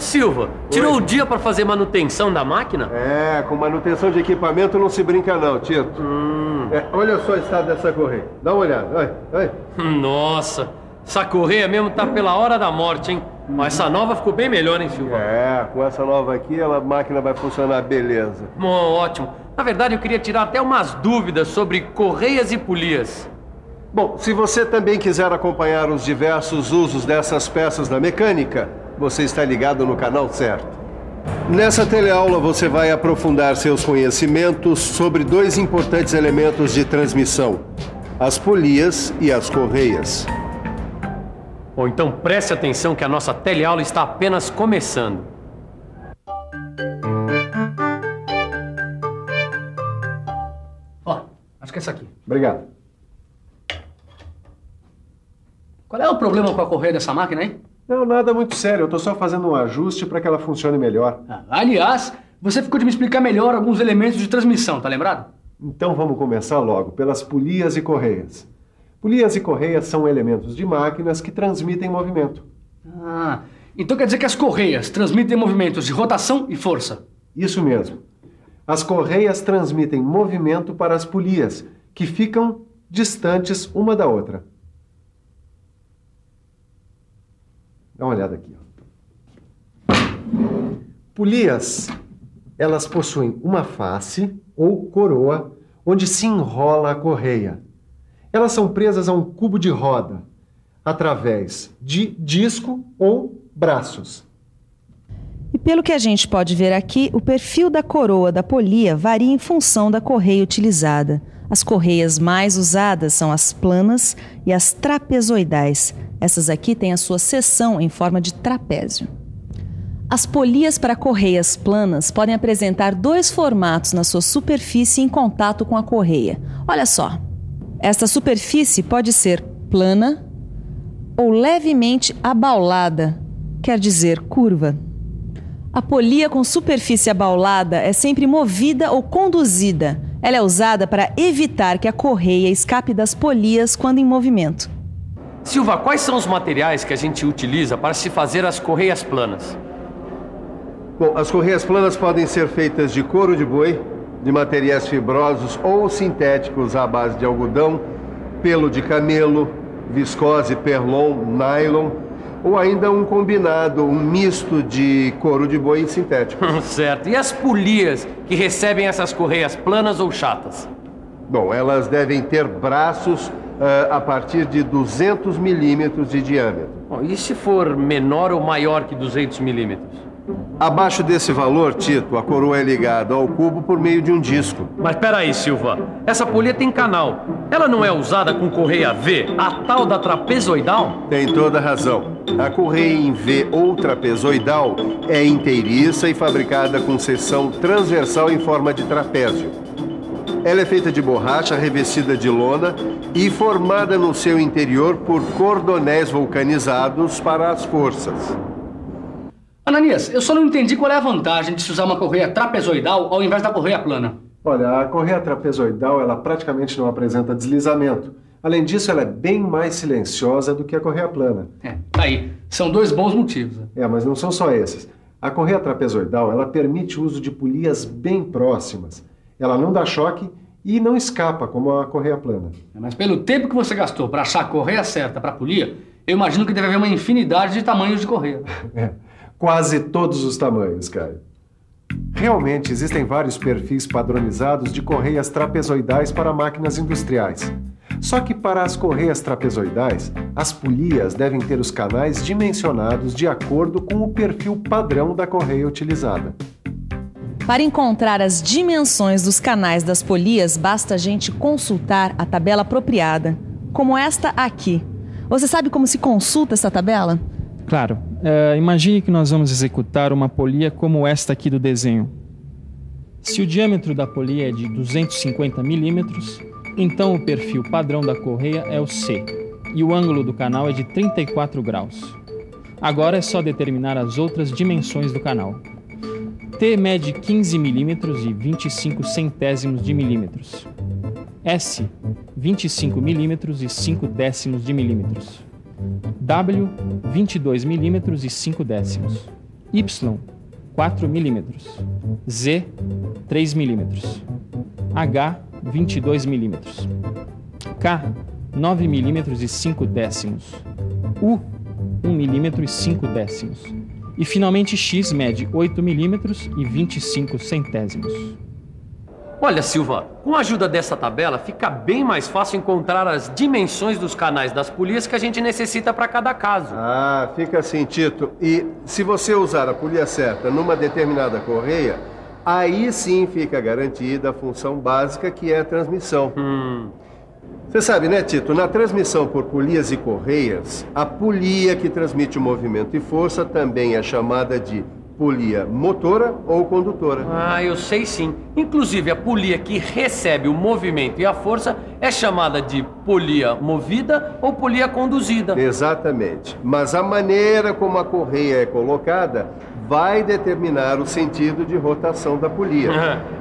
Silva, tirou o dia para fazer manutenção da máquina? Com manutenção de equipamento não se brinca não, Tito. Olha só o estado dessa correia. Dá uma olhada, olha. Nossa, essa correia mesmo tá pela hora da morte, hein? Mas essa nova ficou bem melhor, hein, Silva? Com essa nova aqui, a máquina vai funcionar beleza. Bom, ótimo. Na verdade, eu queria tirar até umas dúvidas sobre correias e polias. Bom, se você também quiser acompanhar os diversos usos dessas peças na mecânica, você está ligado no canal certo. Nessa teleaula você vai aprofundar seus conhecimentos sobre dois importantes elementos de transmissão: as polias e as correias. Bom, então preste atenção que a nossa teleaula está apenas começando. Acho que é essa aqui. Obrigado. Qual é o problema com a correia dessa máquina, hein? Não, nada muito sério. Eu estou só fazendo um ajuste para que ela funcione melhor. Aliás, você ficou de me explicar melhor alguns elementos de transmissão, tá lembrado? Então vamos começar logo pelas polias e correias. Polias e correias são elementos de máquinas que transmitem movimento. Então quer dizer que as correias transmitem movimentos de rotação e força. Isso mesmo. As correias transmitem movimento para as polias, que ficam distantes uma da outra. Dá uma olhada aqui. Polias, elas possuem uma face ou coroa onde se enrola a correia. Elas são presas a um cubo de roda, através de disco ou braços. E pelo que a gente pode ver aqui, o perfil da coroa da polia varia em função da correia utilizada. As correias mais usadas são as planas e as trapezoidais. Essas aqui têm a sua seção em forma de trapézio. As polias para correias planas podem apresentar dois formatos na sua superfície em contato com a correia. Olha só. Esta superfície pode ser plana ou levemente abaulada, quer dizer, curva. A polia com superfície abaulada é sempre movida ou conduzida. Ela é usada para evitar que a correia escape das polias quando em movimento. Silva, quais são os materiais que a gente utiliza para se fazer as correias planas? Bom, as correias planas podem ser feitas de couro de boi, de materiais fibrosos ou sintéticos à base de algodão, pelo de camelo, viscose, perlon, nylon, ou ainda um combinado, um misto de couro de boi e sintético. Certo. E as polias que recebem essas correias planas ou chatas? Bom, elas devem ter braços a partir de 200 milímetros de diâmetro. Bom, e se for menor ou maior que 200 milímetros? Abaixo desse valor, Tito, a coroa é ligada ao cubo por meio de um disco. Mas peraí, Silva. Essa polia tem canal. Ela não é usada com correia V, a tal da trapezoidal? Tem toda a razão. A correia em V ou trapezoidal é inteiriça e fabricada com seção transversal em forma de trapézio. Ela é feita de borracha revestida de lona e formada no seu interior por cordonéis vulcanizados para as forças. Ananias, eu só não entendi qual é a vantagem de se usar uma correia trapezoidal ao invés da correia plana. Olha, a correia trapezoidal, ela praticamente não apresenta deslizamento. Além disso, ela é bem mais silenciosa do que a correia plana. Tá aí. São dois bons motivos. Mas não são só esses. A correia trapezoidal, ela permite o uso de polias bem próximas. Ela não dá choque e não escapa, como a correia plana. Mas pelo tempo que você gastou para achar a correia certa para a polia, eu imagino que deve haver uma infinidade de tamanhos de correia. Quase todos os tamanhos, Caio. Realmente existem vários perfis padronizados de correias trapezoidais para máquinas industriais. Só que para as correias trapezoidais, as polias devem ter os canais dimensionados de acordo com o perfil padrão da correia utilizada. Para encontrar as dimensões dos canais das polias, basta a gente consultar a tabela apropriada, como esta aqui. Você sabe como se consulta essa tabela? Claro. Imagine que nós vamos executar uma polia como esta aqui do desenho. Se o diâmetro da polia é de 250 milímetros, então o perfil padrão da correia é o C, e o ângulo do canal é de 34 graus. Agora é só determinar as outras dimensões do canal. T mede 15 milímetros e 25 centésimos de milímetros. S, 25 milímetros e 5 décimos de milímetros. W, 22 milímetros e 5 décimos. Y, 4 milímetros. Z, 3 milímetros. H, 22 milímetros. K, 9 milímetros e 5 décimos. U, 1 milímetro e 5 décimos. E finalmente X mede 8 milímetros e 25 centésimos. Olha, Silva, com a ajuda dessa tabela, fica bem mais fácil encontrar as dimensões dos canais das polias que a gente necessita para cada caso. Ah, fica assim, Tito. E se você usar a polia certa numa determinada correia, aí sim fica garantida a função básica que é a transmissão. Você sabe, né, Tito? Na transmissão por polias e correias, a polia que transmite o movimento e força também é chamada de polia motora ou condutora. Ah, eu sei sim. Inclusive, a polia que recebe o movimento e a força é chamada de polia movida ou polia conduzida. Exatamente. Mas a maneira como a correia é colocada vai determinar o sentido de rotação da polia.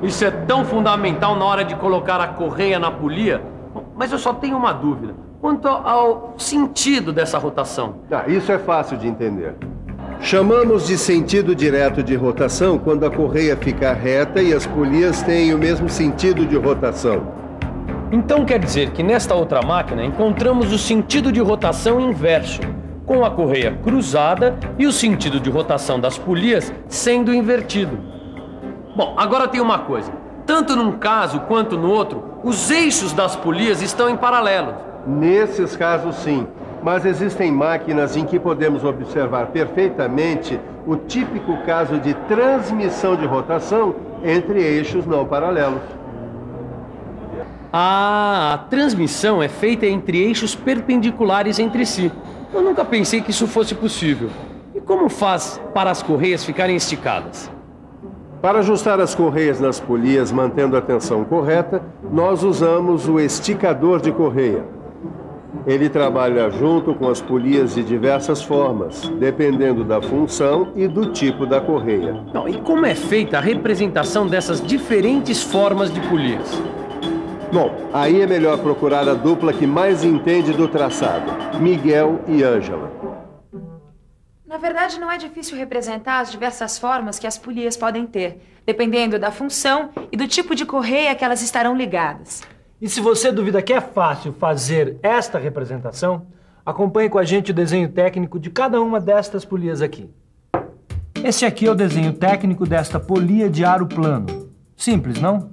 Isso é tão fundamental na hora de colocar a correia na polia. Mas eu só tenho uma dúvida. Quanto ao sentido dessa rotação. Isso é fácil de entender. Chamamos de sentido direto de rotação quando a correia fica reta e as polias têm o mesmo sentido de rotação. Então quer dizer que nesta outra máquina encontramos o sentido de rotação inverso, com a correia cruzada e o sentido de rotação das polias sendo invertido. Bom, agora tem uma coisa. Tanto num caso quanto no outro, os eixos das polias estão em paralelo. Nesses casos, sim. Mas existem máquinas em que podemos observar perfeitamente o típico caso de transmissão de rotação entre eixos não paralelos. Ah, a transmissão é feita entre eixos perpendiculares entre si. Eu nunca pensei que isso fosse possível. E como faz para as correias ficarem esticadas? Para ajustar as correias nas polias mantendo a tensão correta, nós usamos o esticador de correia. Ele trabalha junto com as polias de diversas formas, dependendo da função e do tipo da correia. Não, e como é feita a representação dessas diferentes formas de polias? Bom, aí é melhor procurar a dupla que mais entende do traçado, Miguel e Ângela. Na verdade, não é difícil representar as diversas formas que as polias podem ter, dependendo da função e do tipo de correia que elas estarão ligadas. E se você duvida que é fácil fazer esta representação, acompanhe com a gente o desenho técnico de cada uma destas polias aqui. Esse aqui é o desenho técnico desta polia de aro plano. Simples, não?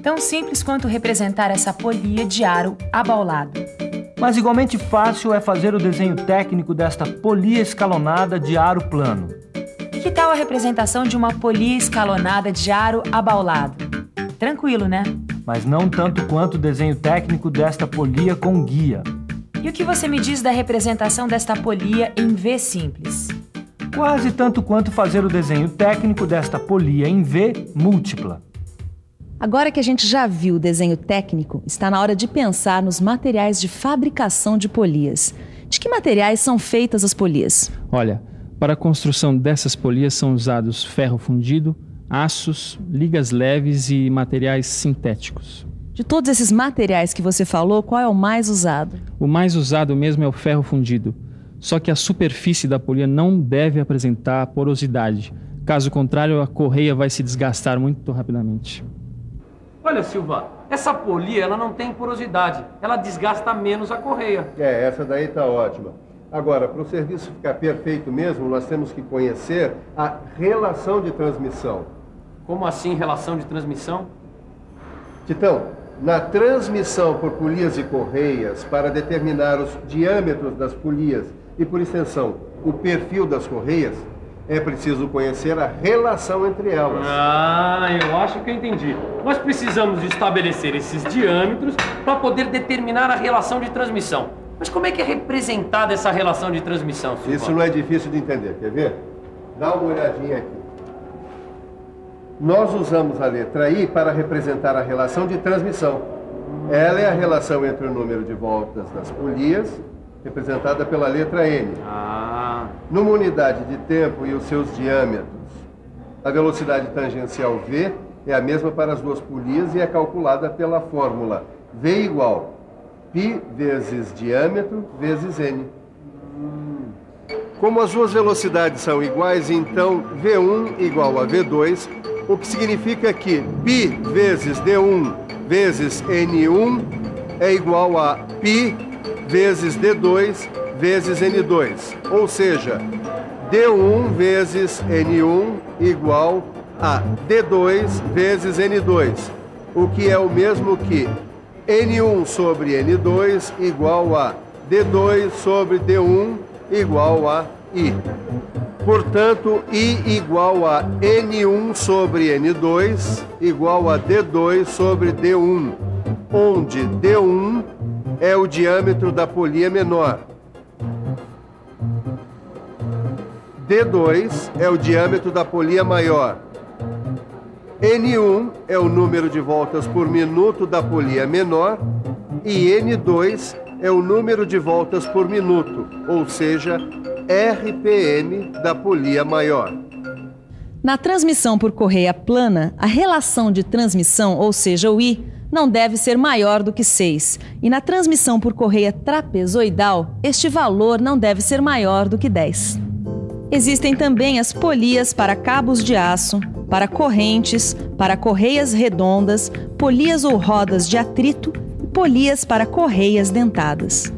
Tão simples quanto representar essa polia de aro abaulado. Mas igualmente fácil é fazer o desenho técnico desta polia escalonada de aro plano. Que tal a representação de uma polia escalonada de aro abaulado? Tranquilo, né? Mas não tanto quanto o desenho técnico desta polia com guia. E o que você me diz da representação desta polia em V simples? Quase tanto quanto fazer o desenho técnico desta polia em V múltipla. Agora que a gente já viu o desenho técnico, está na hora de pensar nos materiais de fabricação de polias. De que materiais são feitas as polias? Olha, para a construção dessas polias são usados ferro fundido, aços, ligas leves e materiais sintéticos. De todos esses materiais que você falou, qual é o mais usado? O mais usado mesmo é o ferro fundido. Só que a superfície da polia não deve apresentar porosidade. Caso contrário, a correia vai se desgastar muito rapidamente. Olha, Silva, essa polia ela não tem porosidade. Ela desgasta menos a correia. Essa daí tá ótima. Agora, para o serviço ficar perfeito mesmo, nós temos que conhecer a relação de transmissão. Como assim, relação de transmissão? Titão, na transmissão por polias e correias, para determinar os diâmetros das polias e, por extensão, o perfil das correias, é preciso conhecer a relação entre elas. Ah, eu acho que eu entendi. Nós precisamos estabelecer esses diâmetros para poder determinar a relação de transmissão. Mas como é que é representada essa relação de transmissão, Silva? Isso não é difícil de entender, quer ver? Dá uma olhadinha aqui. Nós usamos a letra I para representar a relação de transmissão. Ela é a relação entre o número de voltas das polias, representada pela letra N. Numa unidade de tempo e os seus diâmetros, a velocidade tangencial V é a mesma para as duas polias e é calculada pela fórmula V igual π vezes diâmetro vezes N. Como as duas velocidades são iguais, então V1 igual a V2, o que significa que π vezes D1 vezes N1 é igual a π vezes D2 vezes N2. Ou seja, D1 vezes N1 igual a D2 vezes N2, o que é o mesmo que N1 sobre N2 igual a D2 sobre D1 igual a I. Portanto, I igual a N1 sobre N2 igual a D2 sobre D1, onde D1 é o diâmetro da polia menor. D2 é o diâmetro da polia maior. N1 é o número de voltas por minuto da polia menor e N2 é o número de voltas por minuto, ou seja, RPM da polia maior. Na transmissão por correia plana, a relação de transmissão, ou seja, o I, não deve ser maior do que 6. E na transmissão por correia trapezoidal, este valor não deve ser maior do que 10. Existem também as polias para cabos de aço, para correntes, para correias redondas, polias ou rodas de atrito e polias para correias dentadas.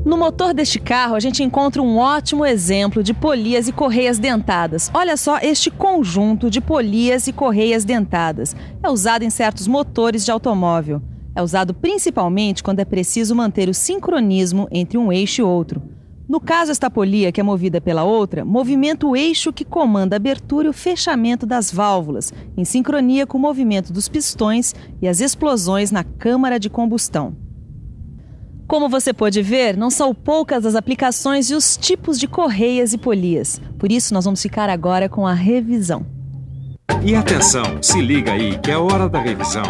No motor deste carro, a gente encontra um ótimo exemplo de polias e correias dentadas. Olha só este conjunto de polias e correias dentadas. É usado em certos motores de automóvel. É usado principalmente quando é preciso manter o sincronismo entre um eixo e outro. No caso, esta polia, que é movida pela outra, movimenta o eixo que comanda a abertura e o fechamento das válvulas, em sincronia com o movimento dos pistões e as explosões na câmara de combustão. Como você pode ver, não são poucas as aplicações e os tipos de correias e polias. Por isso, nós vamos ficar agora com a revisão. E atenção, se liga aí que é a hora da revisão.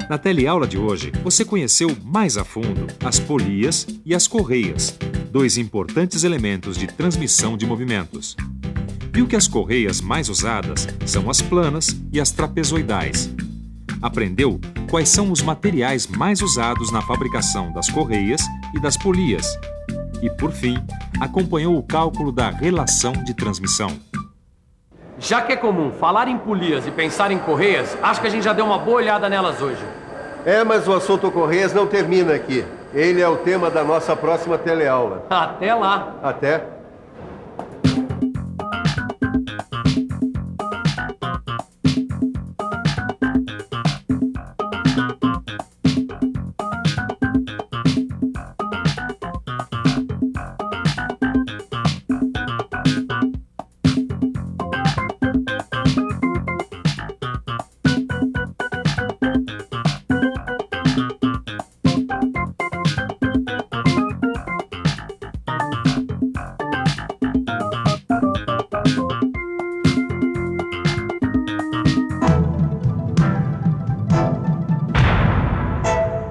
Na teleaula de hoje, você conheceu mais a fundo as polias e as correias, dois importantes elementos de transmissão de movimentos. Viu que as correias mais usadas são as planas e as trapezoidais. Aprendeu quais são os materiais mais usados na fabricação das correias e das polias. E, por fim, acompanhou o cálculo da relação de transmissão. Já que é comum falar em polias e pensar em correias, acho que a gente já deu uma boa olhada nelas hoje. Mas o assunto correias não termina aqui. Ele é o tema da nossa próxima teleaula. Até lá. Até.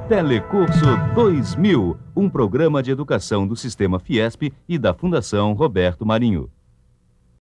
Telecurso 2000, um programa de educação do Sistema Fiesp e da Fundação Roberto Marinho.